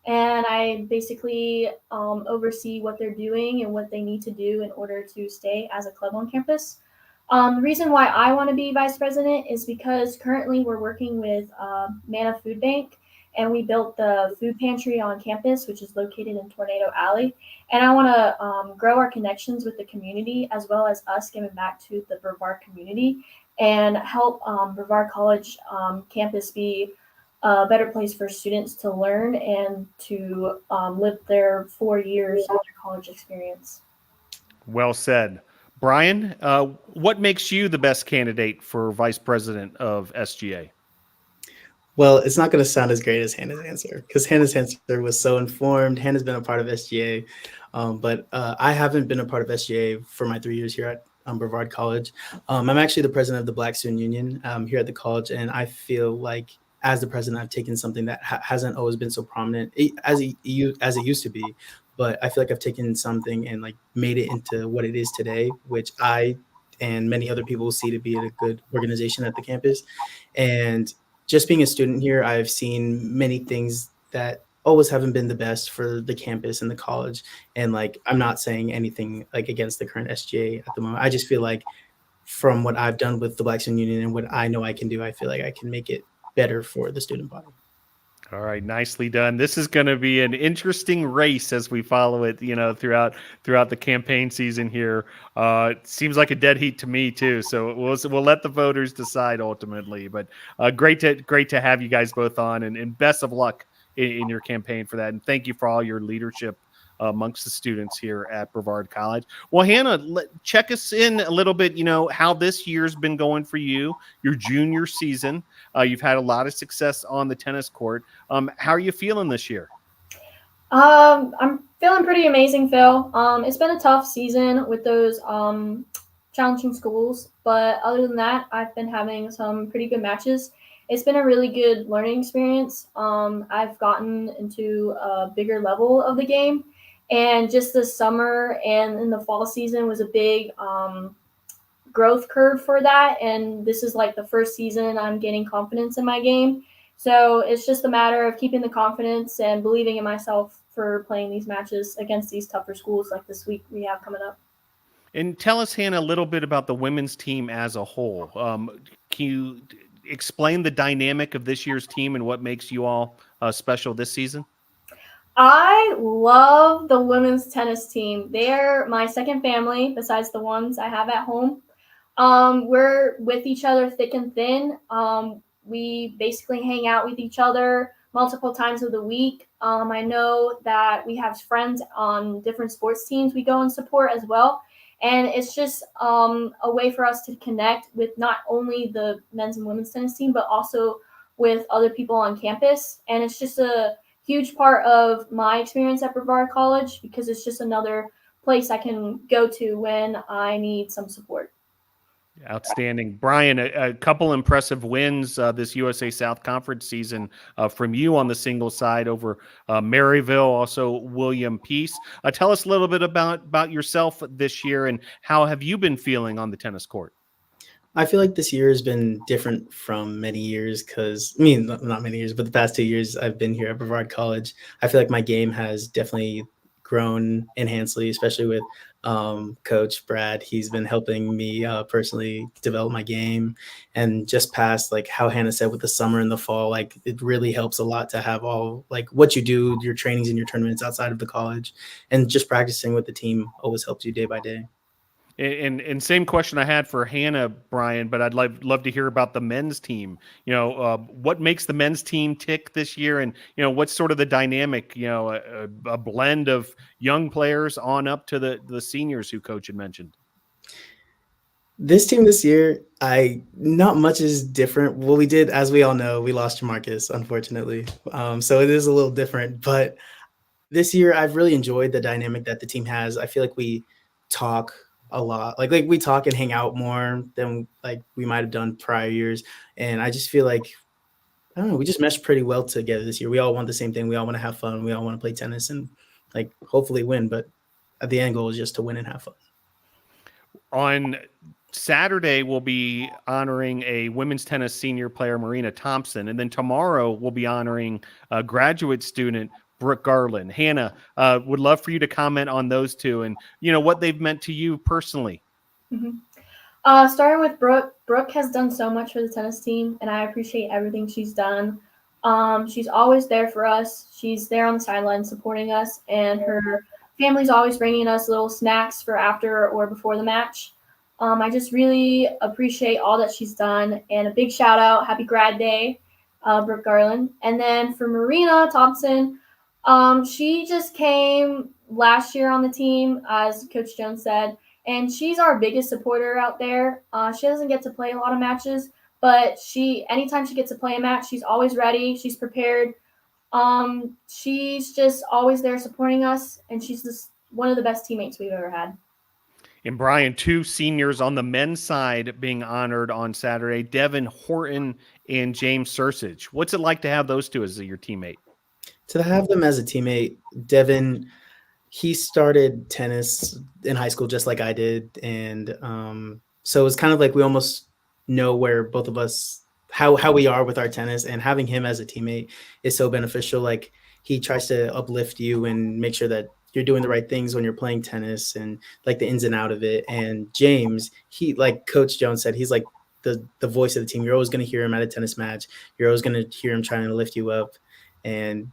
and I basically oversee what they're doing and what they need to do in order to stay as a club on campus. The reason why I want to be vice president is because currently we're working with Mana Food Bank, and we built the food pantry on campus, which is located in Tornado Alley. And I want to grow our connections with the community, as well as us giving back to the Brevard community, and help Brevard College campus be a better place for students to learn and to live their 4 years of their college experience. Well said. Brian, what makes you the best candidate for vice president of SGA? Well, it's not going to sound as great as Hannah's answer, because Hannah's answer was so informed. Hannah's been a part of SGA, but I haven't been a part of SGA for my 3 years here at Brevard College. I'm actually the president of the Black Student Union here at the college, and I feel like as the president, I've taken something that hasn't always been so prominent as it used to be. But I feel like I've taken something and made it into what it is today, which I and many other people see to be a good organization at the campus. And just being a student here, I've seen many things that always haven't been the best for the campus and the college. And I'm not saying anything against the current SGA at the moment. I just feel like from what I've done with the Black Student Union and what I know I can do, I feel like I can make it better for the student body. All right, nicely done. This is going to be an interesting race as we follow it, throughout the campaign season here. It seems like a dead heat to me too. So we'll let the voters decide ultimately. But great to have you guys both on, and best of luck in your campaign for that. And thank you for all your leadership amongst the students here at Brevard College. Well, Hannah, check us in a little bit, how this year's been going for you, your junior season. You've had a lot of success on the tennis court. How are you feeling this year? I'm feeling pretty amazing, Phil. It's been a tough season with those challenging schools, but other than that, I've been having some pretty good matches. It's been a really good learning experience. I've gotten into a bigger level of the game, and just the summer and in the fall season was a big growth curve for that. And this is the first season I'm getting confidence in my game. So it's just a matter of keeping the confidence and believing in myself for playing these matches against these tougher schools like this week we have coming up. And tell us, Hannah, a little bit about the women's team as a whole. Can you explain the dynamic of this year's team and what makes you all special this season? I love the women's tennis team. They're my second family besides the ones I have at home. We're with each other thick and thin. We basically hang out with each other multiple times of the week. I know that we have friends on different sports teams we go and support as well. And it's just a way for us to connect with not only the men's and women's tennis team, but also with other people on campus. And it's just a huge part of my experience at Brevard College, because it's just another place I can go to when I need some support. Outstanding. Brian, a couple impressive wins this USA South Conference season from you on the single side over Maryville, also William Peace. Tell us a little bit about yourself this year, and how have you been feeling on the tennis court? I feel like this year has been different from many years not many years, but the past 2 years I've been here at Brevard College. I feel like my game has definitely grown in Hansley, especially with Coach Brad. He's been helping me personally develop my game, and just past like how Hannah said with the summer and the fall, like it really helps a lot to have all like what you do, your trainings and your tournaments outside of the college, and just practicing with the team always helps you day by day. And same question I had for Hannah, Brian, but I'd love to hear about the men's team. What makes the men's team tick this year, and what's sort of the dynamic? A blend of young players on up to the seniors who Coach had mentioned. This team this year, not much is different. Well, we did, as we all know, we lost Jamarcus, unfortunately. So it is a little different. But this year, I've really enjoyed the dynamic that the team has. I feel like we talk a lot. Like we talk and hang out more than like we might have done prior years. And I just feel like, I don't know, we just meshed pretty well together this year. We all want the same thing. We all want to have fun. We all want to play tennis and like hopefully win. But at the end goal is just to win and have fun. On Saturday, we'll be honoring a women's tennis senior player, Marina Thompson. And then tomorrow, we'll be honoring a graduate student, Brooke Garland. Hannah, would love for you to comment on those two and, what they've meant to you personally. Mm-hmm. Starting with Brooke. Brooke has done so much for the tennis team, and I appreciate everything she's done. She's always there for us. She's there on the sideline supporting us, and her family's always bringing us little snacks for after or before the match. I just really appreciate all that she's done, and a big shout out, happy grad day, Brooke Garland. And then for Marina Thompson, she just came last year on the team, as Coach Jones said, and she's our biggest supporter out there. She doesn't get to play a lot of matches, but anytime she gets to play a match, she's always ready. She's prepared. She's just always there supporting us, and she's just one of the best teammates we've ever had. And Brian, two seniors on the men's side being honored on Saturday, Devin Horton and James Sursage. What's it like to have those two as your teammate? To have them as a teammate, Devin, he started tennis in high school just like I did. And so it's kind of like we almost know where both of us, how we are with our tennis, and having him as a teammate is so beneficial. Like he tries to uplift you and make sure that you're doing the right things when you're playing tennis and like the ins and out of it. And James, he, like Coach Jones said, he's like the voice of the team. You're always going to hear him at a tennis match. You're always going to hear him trying to lift you up. And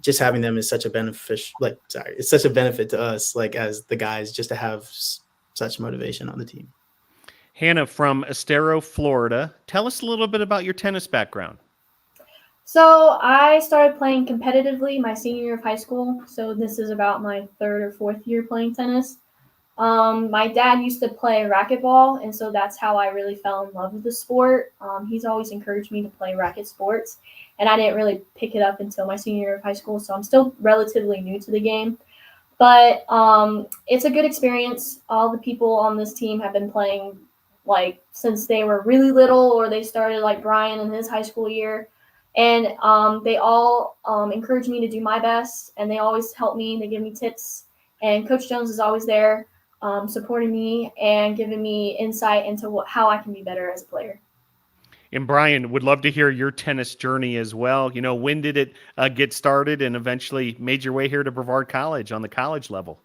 just having them is such a it's such a benefit to us, like as the guys, just to have such motivation on the team. Hannah from Estero, Florida. Tell us a little bit about your tennis background. So I started playing competitively my senior year of high school. So this is about my third or fourth year playing tennis. My dad used to play racquetball, and so that's how I really fell in love with the sport. He's always encouraged me to play racket sports, and I didn't really pick it up until my senior year of high school, so I'm still relatively new to the game. But it's a good experience. All the people on this team have been playing like since they were really little, or they started like Brian in his high school year. And they all encourage me to do my best, and they always help me. They give me tips, and Coach Jones is always there supporting me and giving me insight into how I can be better as a player. And Brian, would love to hear your tennis journey as well. When did it get started and eventually made your way here to Brevard College on the college level?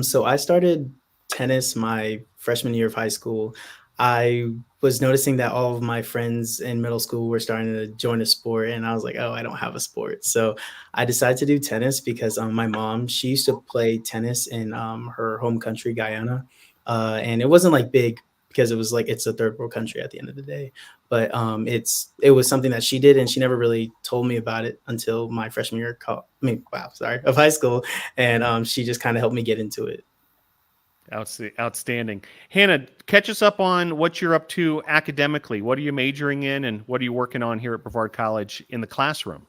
So I started tennis my freshman year of high school. I was noticing that all of my friends in middle school were starting to join a sport, and I was like, oh, I don't have a sport. So I decided to do tennis because my mom, she used to play tennis in her home country, Guyana. And it wasn't like big because it was like, it's a third world country at the end of the day. But it was something that she did, and she never really told me about it until my freshman year of high school. And she just kind of helped me get into it. Outstanding. Hannah, catch us up on what you're up to academically. What are you majoring in, and what are you working on here at Brevard College in the classroom?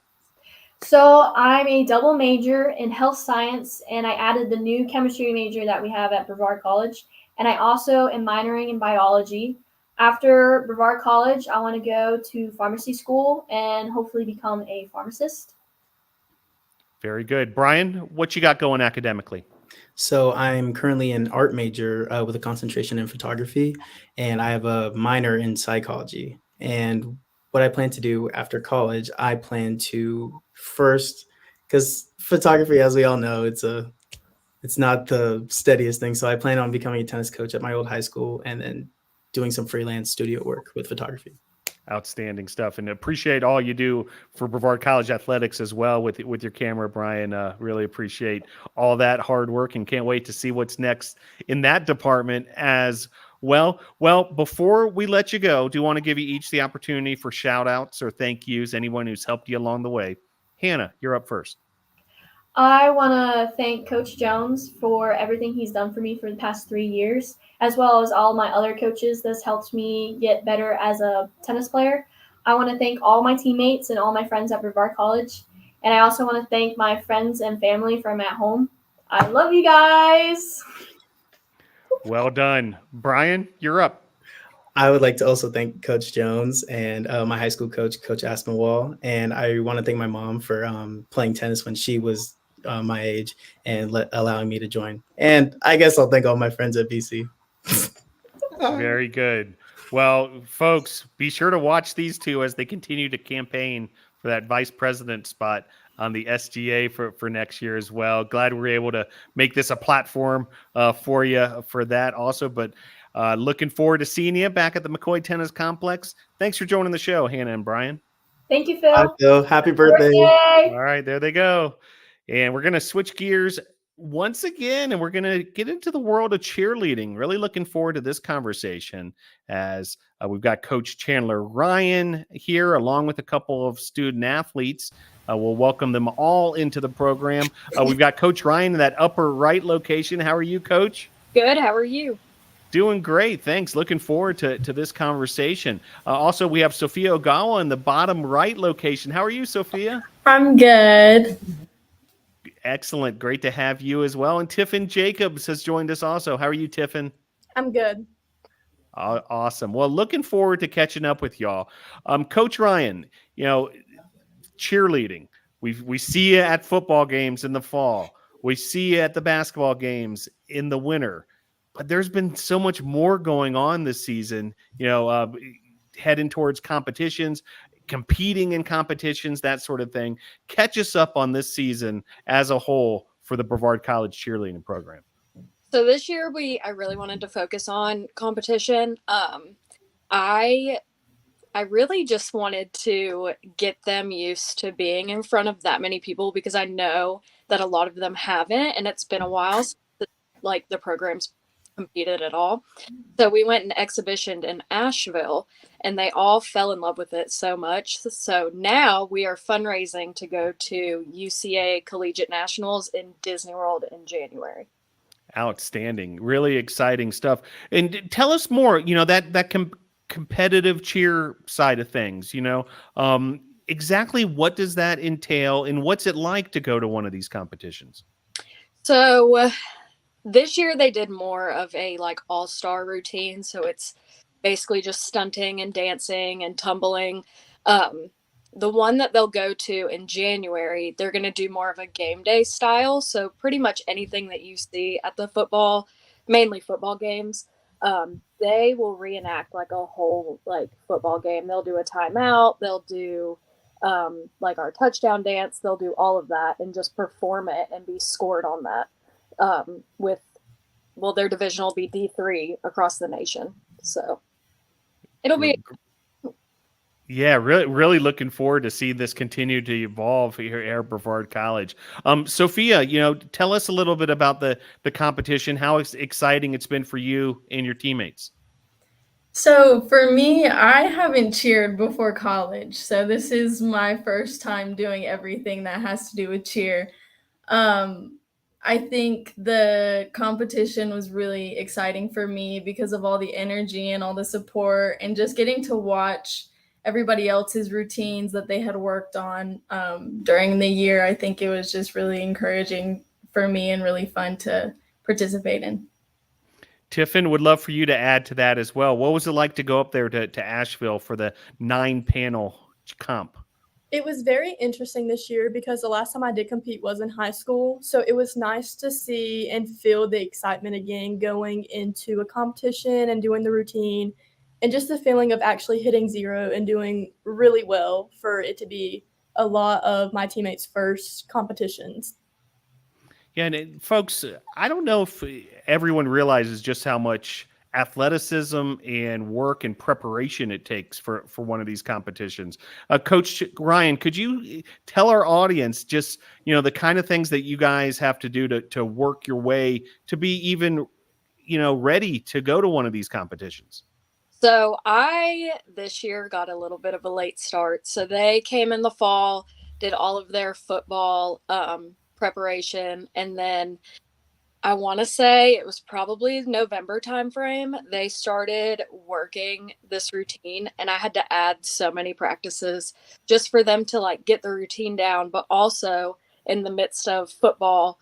So I'm a double major in health science, and I added the new chemistry major that we have at Brevard College. And I also am minoring in biology. After Brevard College, I want to go to pharmacy school and hopefully become a pharmacist. Very good. Brian, what you got going academically? So I'm currently an art major with a concentration in photography, and I have a minor in psychology. And what I plan to do after college, I plan to first, because photography, as we all know, it's a it's not the steadiest thing. So I plan on becoming a tennis coach at my old high school and then doing some freelance studio work with photography. Outstanding stuff, and appreciate all you do for Brevard College athletics as well with your camera, Brian. Really appreciate all that hard work, and can't wait to see what's next in that department as well. Well, before we let you go, do you want to give you each the opportunity for shout outs or thank yous, anyone who's helped you along the way? Hannah, you're up first. I want to thank Coach Jones for everything he's done for me for the past 3 years, as well as all my other coaches that's helped me get better as a tennis player. I want to thank all my teammates and all my friends at Brevard College. And I also want to thank my friends and family from at home. I love you guys. Well done. Brian, you're up. I would like to also thank Coach Jones and my high school coach, Coach Aspinwall. And I want to thank my mom for playing tennis when she was my age and allowing me to join. And I guess I'll thank all my friends at BC. Very good. Well, folks, be sure to watch these two as they continue to campaign for that vice president spot on the SGA for next year as well. Glad we were able to make this a platform for you for that also. But looking forward to seeing you back at the McCoy Tennis Complex. Thanks for joining the show, Hannah and Brian. Thank you, Phil. Hi, Phil. Happy birthday. Birthday. All right, there they go. And we're going to switch gears once again, and we're going to get into the world of cheerleading. Really looking forward to this conversation as we've got Coach Chandler Ryan here, along with a couple of student athletes. We'll welcome them all into the program. We've got Coach Ryan in that upper right location. How are you, Coach? Good. How are you? Doing great. Thanks. Looking forward to this conversation. Also, we have Sophia Ogawa in the bottom right location. How are you, Sophia? I'm good. Excellent. Great to have you as well. And Tiffin Jacobs has joined us also. How are you, Tiffin? I'm good. Awesome. Well, looking forward to catching up with y'all. Coach Ryan, cheerleading. We see you at football games in the fall. We see you at the basketball games in the winter. But there's been so much more going on this season, heading towards competitions, competing in competitions, that sort of thing. Catch us up on this season as a whole for the Brevard College cheerleading program. So this year I really wanted to focus on competition. I really just wanted to get them used to being in front of that many people because I know that a lot of them haven't, and it's been a while since the program's competed at all. So we went and exhibitioned in Asheville, and they all fell in love with it so much. So now we are fundraising to go to UCA Collegiate Nationals in Disney World in January. Outstanding. Really exciting stuff. And tell us more, that competitive cheer side of things, exactly what does that entail and what's it like to go to one of these competitions? So this year they did more of a all-star routine. So it's basically just stunting and dancing and tumbling. The one that they'll go to in January, they're going to do more of a game day style. So pretty much anything that you see at the mainly football games, they will reenact a whole football game. They'll do a timeout. They'll do our touchdown dance. They'll do all of that and just perform it and be scored on that. Their division will be D3 across the nation. So it'll be. Yeah, really looking forward to see this continue to evolve here at Brevard College. Sophia, tell us a little bit about the competition, how exciting it's been for you and your teammates. So for me, I haven't cheered before college. So this is my first time doing everything that has to do with cheer. I think the competition was really exciting for me because of all the energy and all the support and just getting to watch everybody else's routines that they had worked on during the year. I think it was just really encouraging for me and really fun to participate in. Tiffin, would love for you to add to that as well. What was it like to go up there to Asheville for the 9-panel comp? It was very interesting this year because the last time I did compete was in high school. So it was nice to see and feel the excitement again going into a competition and doing the routine and just the feeling of actually hitting zero and doing really well for it to be a lot of my teammates' first competitions. Yeah, and folks, I don't know if everyone realizes just how much athleticism and work and preparation it takes for one of these competitions. Coach Ryan, could you tell our audience just the kind of things that you guys have to do to work your way to be even ready to go to one of these competitions? So I this year got a little bit of a late start. So they came in the fall, did all of their football preparation, and then I want to say it was probably November timeframe. They started working this routine, and I had to add so many practices just for them to like get the routine down, but also in the midst of football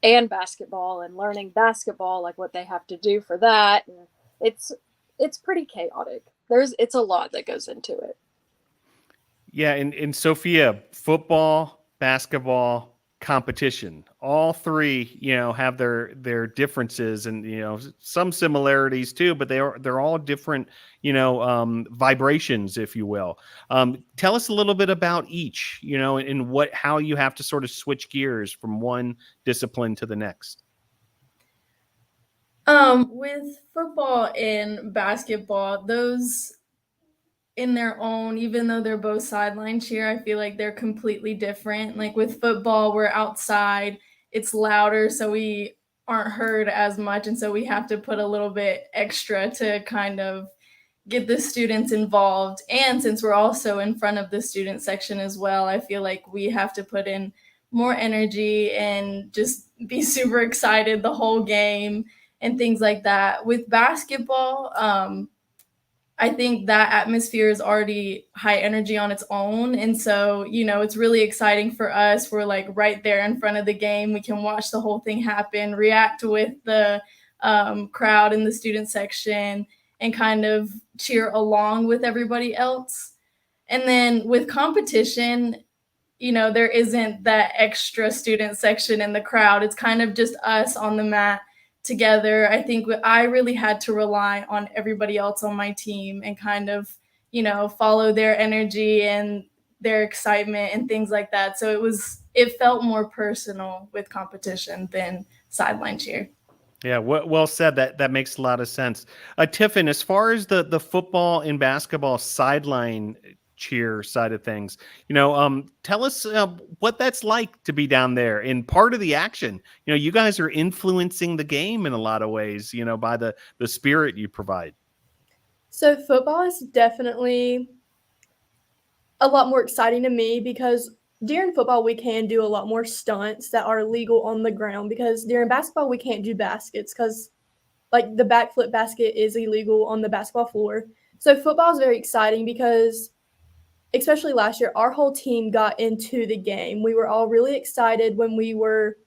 and basketball and learning basketball, like what they have to do for that. And it's pretty chaotic. It's a lot that goes into it. Yeah, and Sophia, football, basketball, competition, all three, have their differences and some similarities too, but they're all different, vibrations, if you will. Tell us a little bit about each, and how you have to sort of switch gears from one discipline to the next. With football and basketball, those in their own, even though they're both sideline cheer, I feel like they're completely different. Like with football, we're outside, it's louder, so we aren't heard as much. And so we have to put a little bit extra to kind of get the students involved. And since we're also in front of the student section as well, I feel like we have to put in more energy and just be super excited the whole game and things like that. With basketball, I think that atmosphere is already high energy on its own. And so, it's really exciting for us. We're like right there in front of the game. We can watch the whole thing happen, react with the crowd in the student section, and kind of cheer along with everybody else. And then with competition, there isn't that extra student section in the crowd. It's kind of just us on the mat together. I think I really had to rely on everybody else on my team and kind of, follow their energy and their excitement and things like that. So it felt more personal with competition than sideline cheer. Yeah, well said. That makes a lot of sense. Tiffin, as far as the football and basketball sideline cheer side of things, tell us what that's like to be down there and part of the action. You guys are influencing the game in a lot of ways, by the spirit you provide. So football is definitely a lot more exciting to me because during football we can do a lot more stunts that are legal on the ground, because during basketball we can't do baskets because like the backflip basket is illegal on the basketball floor. So football is very exciting because especially last year, our whole team got into the game. We were all really excited when we were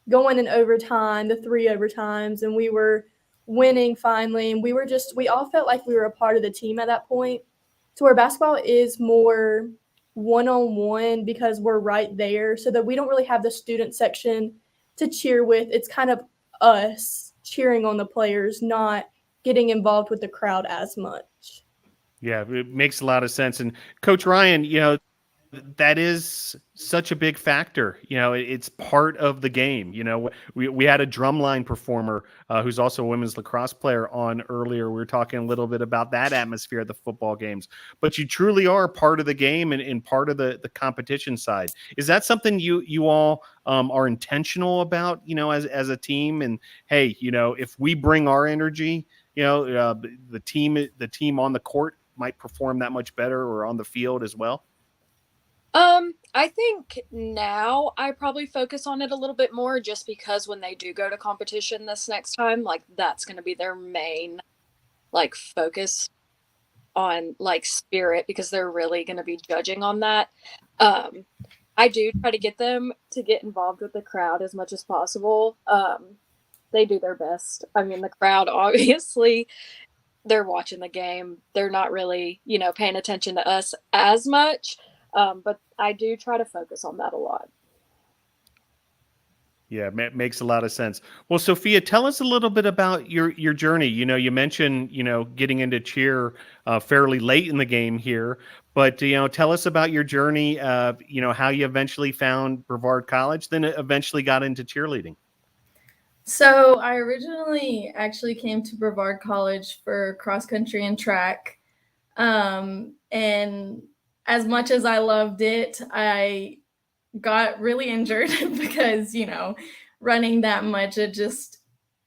going in overtime, the 3 overtimes, and we were winning finally. And we all felt like we were a part of the team at that point. To where basketball is more one-on-one because we're right there, so that we don't really have the student section to cheer with. It's kind of us cheering on the players, not getting involved with the crowd as much. Yeah, it makes a lot of sense. And Coach Ryan, that is such a big factor. It's part of the game. We had a drumline performer who's also a women's lacrosse player on earlier. We were talking a little bit about that atmosphere at the football games. But you truly are part of the game and part of the competition side. Is that something you all are intentional about, as a team? And hey, if we bring our energy, the team on the court might perform that much better, or on the field as well? I think now I probably focus on it a little bit more, just because when they do go to competition this next time, like that's going to be their main like focus on like spirit, because they're really going to be judging on that. I do try to get them to get involved with the crowd as much as possible. They do their best. I mean, the crowd, obviously, they're watching the game. They're not really, paying attention to us as much. But I do try to focus on that a lot. Yeah, makes a lot of sense. Well, Sophia, tell us a little bit about your journey. You mentioned, getting into cheer fairly late in the game here, But, tell us about your journey, how you eventually found Brevard College, then eventually got into cheerleading. So I originally actually came to Brevard College for cross country and track. And as much as I loved it, I got really injured because, running that much,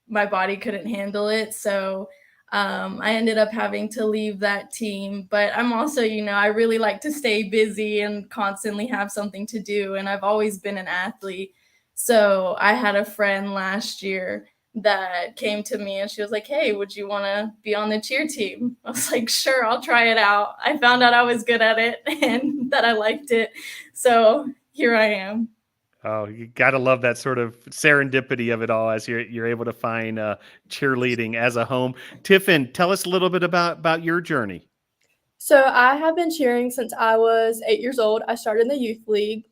my body couldn't handle it. So I ended up having to leave that team. But I'm also, I really like to stay busy and constantly have something to do. And I've always been an athlete. So I had a friend last year that came to me and she was like, "Hey, would you want to be on the cheer team?" I was like, "Sure, I'll try it out." I found out I was good at it and that I liked it. So here I am. Oh, you got to love that sort of serendipity of it all as you're able to find cheerleading as a home. Tiffin, tell us a little bit about your journey. So I have been cheering since I was 8 years old. I started in the youth league.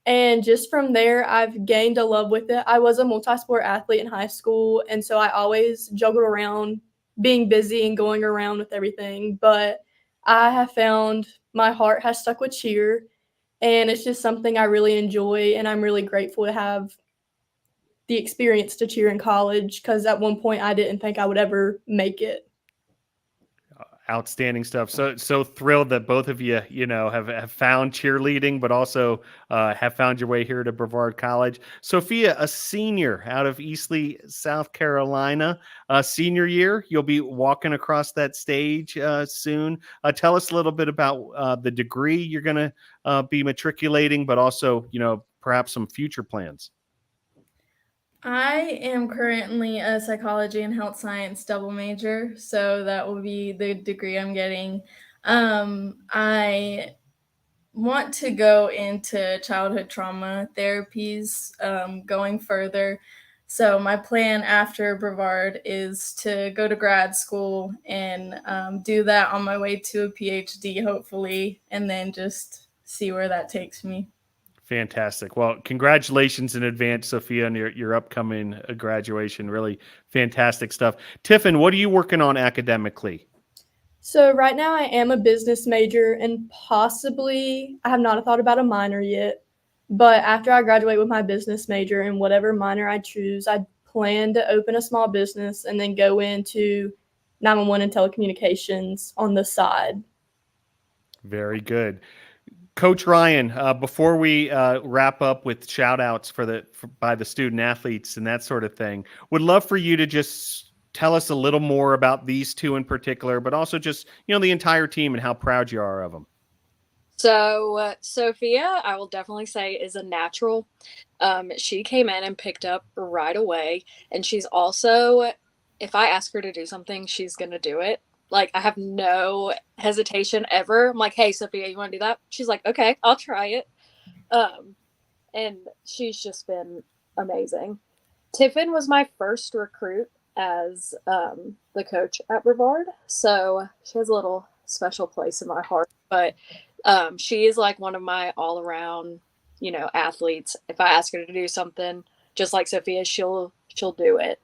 And just from there, I've gained a love with it. I was a multi-sport athlete in high school, and so I always juggled around being busy and going around with everything. But I have found my heart has stuck with cheer, and it's just something I really enjoy, and I'm really grateful to have the experience to cheer in college because at one point I didn't think I would ever make it. Outstanding stuff. So thrilled that both of you, have found cheerleading, but also have found your way here to Brevard College. Sophia, a senior out of Eastleigh, South Carolina, senior year. You'll be walking across that stage soon. Tell us a little bit about the degree you're going to be matriculating, but also, perhaps some future plans. I am currently a psychology and health science double major, so that will be the degree I'm getting. I want to go into childhood trauma therapies going further. So my plan after Brevard is to go to grad school and do that on my way to a PhD, hopefully, and then just see where that takes me. Fantastic. Well, congratulations in advance, Sophia, on your upcoming graduation. Really fantastic stuff. Tiffin, what are you working on academically? So right now I am a business major and possibly I have not thought about a minor yet. But after I graduate with my business major and whatever minor I choose, I plan to open a small business and then go into 911 and telecommunications on the side. Very good. Coach Ryan, before we wrap up with shout outs by the student athletes and that sort of thing, would love for you to just tell us a little more about these two in particular, but also just, the entire team and how proud you are of them. So Sophia, I will definitely say, is a natural. She came in and picked up right away. And she's also, if I ask her to do something, she's going to do it. Like, I have no hesitation ever. I'm like, "Hey, Sophia, you want to do that?" She's like, "Okay, I'll try it." And she's just been amazing. Tiffin was my first recruit as the coach at Brevard. So she has a little special place in my heart. But she is like one of my all-around, athletes. If I ask her to do something, just like Sophia, she'll do it.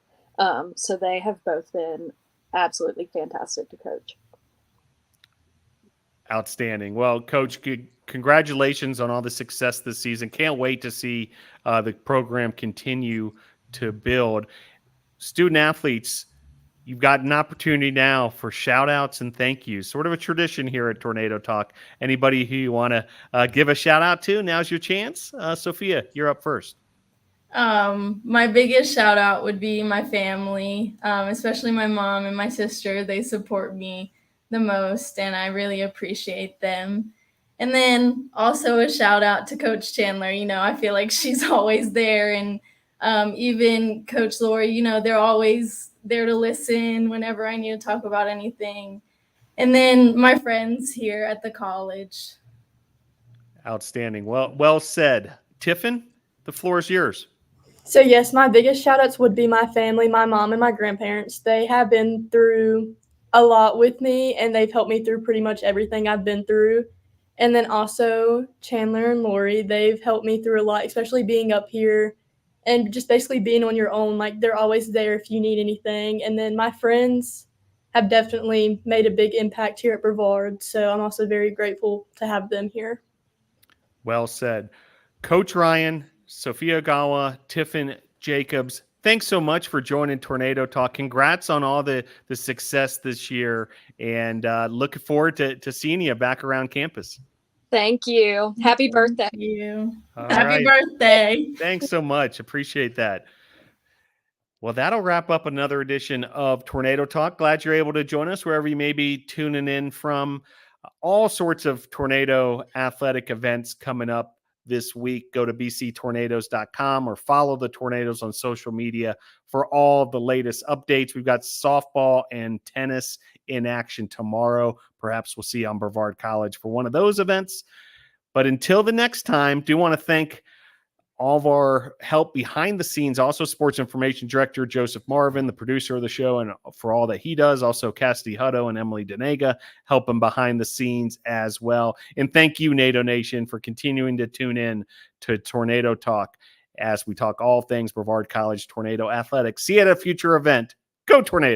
So they have both been absolutely fantastic to coach. Outstanding. Well, Coach, congratulations on all the success this season. Can't wait to see the program continue to build. Student athletes, you've got an opportunity now for shout outs and thank yous. Sort of a tradition here at Tornado Talk. Anybody who you want to give a shout out to, now's your chance. Sophia, you're up first. My biggest shout out would be my family, especially my mom and my sister. They support me the most, and I really appreciate them. And then also a shout out to Coach Chandler. I feel like she's always there, and even Coach Lori, they're always there to listen whenever I need to talk about anything. And then my friends here at the college. Outstanding. Well said. Tiffin, the floor is yours. So yes, my biggest shout outs would be my family, my mom and my grandparents. They have been through a lot with me and they've helped me through pretty much everything I've been through. And then also Chandler and Lori, they've helped me through a lot, especially being up here and just basically being on your own. Like, they're always there if you need anything. And then my friends have definitely made a big impact here at Brevard. So I'm also very grateful to have them here. Well said. Coach Ryan, Sophia Ogawa, Tiffin Jacobs, thanks so much for joining Tornado Talk. Congrats on all the success this year, and looking forward to seeing you back around campus. Thank you. Happy birthday. Thank you. All Happy right. birthday. Thanks so much. Appreciate that. Well, that'll wrap up another edition of Tornado Talk. Glad you're able to join us wherever you may be tuning in from. All sorts of tornado athletic events coming up this week. Go to bctornadoes.com or follow the Tornadoes on social media for all the latest updates. We've got softball and tennis in action tomorrow. Perhaps we'll see you on Brevard College for one of those events. But until the next time, do want to thank all of our help behind the scenes, also sports information director Joseph Marvin, the producer of the show, and for all that he does, also Cassidy Hutto and Emily Denega helping behind the scenes as well. And thank you, NATO Nation, for continuing to tune in to Tornado Talk as we talk all things Brevard College Tornado Athletics. See you at a future event. Go Tornado!